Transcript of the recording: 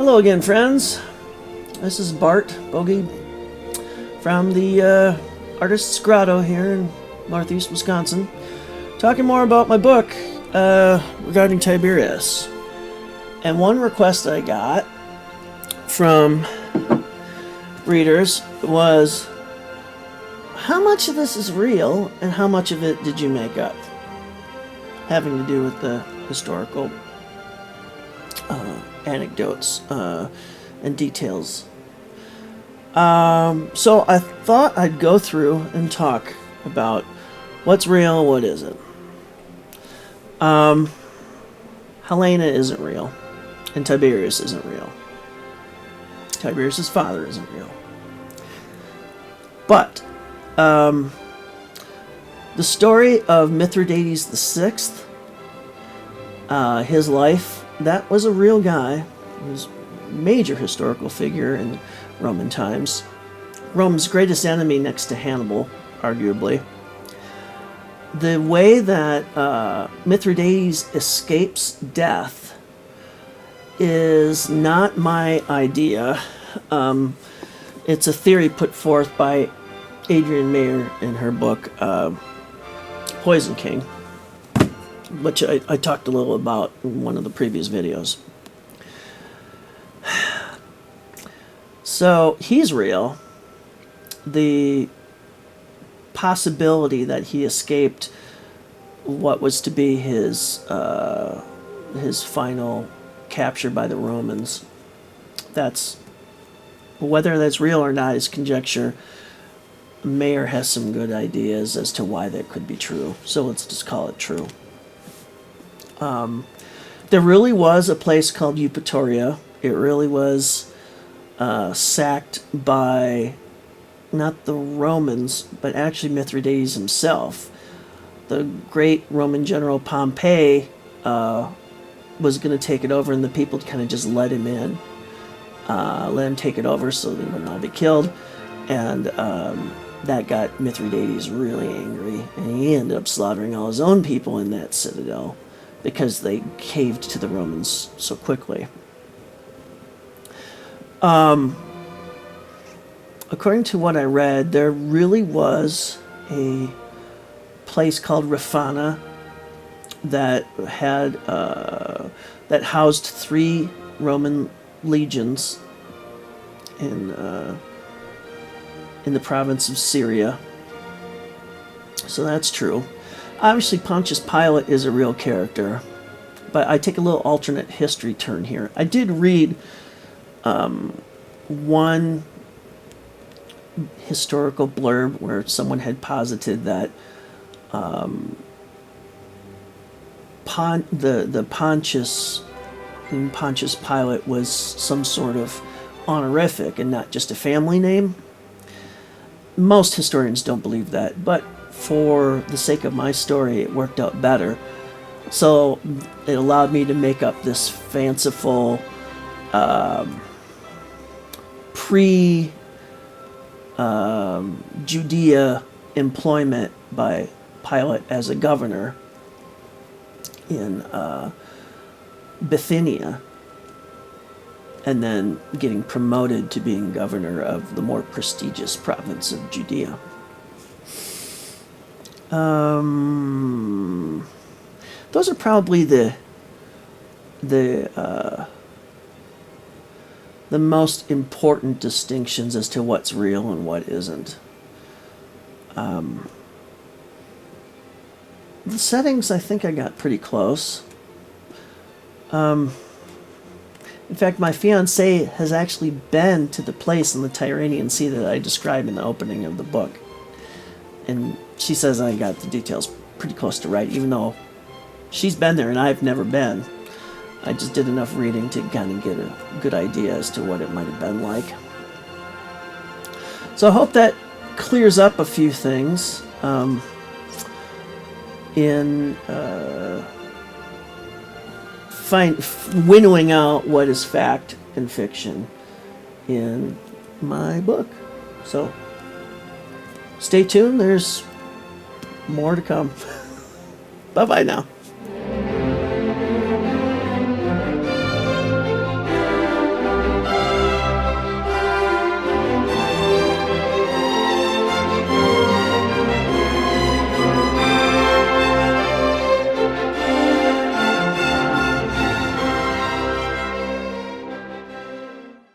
Hello again, friends. This is Bart Boge from the Artist's Grotto here in northeast Wisconsin, talking more about my book regarding Tiberius. And one request I got from readers was, how much of this is real and how much of it did you make up? Having to do with the historical anecdotes and details. So I thought I'd go through and talk about what's real and what isn't. Helena isn't real, and Tiberius isn't real. Tiberius' father isn't real. But the story of Mithradates VI, his life, that was a real guy. He was a major historical figure in Roman times. Rome's greatest enemy next to Hannibal, arguably. The way that Mithridates escapes death is not my idea. It's a theory put forth by Adrienne Mayer in her book, Poison King, which I talked a little about in one of the previous videos. So he's real. The possibility that he escaped what was to be his final capture by the Romans, that's, whether that's real or not is conjecture. Mayer has some good ideas as to why that could be true, so let's just call it true. There really was a place called Eupatoria. It really was sacked by not the Romans, but actually Mithridates himself. The great Roman general Pompey was going to take it over, and the people kind of just let him in, let him take it over so they wouldn't all be killed, and that got Mithridates really angry, and he ended up slaughtering all his own people in that citadel because they caved to the Romans so quickly. According to what I read, there really was a place called Rafana that had that housed 3 Roman legions in the province of Syria. So that's true. Obviously, Pontius Pilate is a real character, but I take a little alternate history turn here. I did read one historical blurb where someone had posited that Pontius Pilate was some sort of honorific and not just a family name. Most historians don't believe that, but for the sake of my story, it worked out better. So it allowed me to make up this fanciful pre-Judaea employment by Pilate as a governor in Bithynia, and then getting promoted to being governor of the more prestigious province of Judea. Those are probably the most important distinctions as to what's real and what isn't. The settings, I think I got pretty close. In fact, my fiancée has actually been to the place in the Tyrrhenian Sea that I described in the opening of the book. And she says I got the details pretty close to right, even though she's been there and I've never been. I just did enough reading to kind of get a good idea as to what it might have been like. So I hope that clears up a few things in winnowing out what is fact and fiction in my book. So stay tuned, there's more to come. Bye-bye now.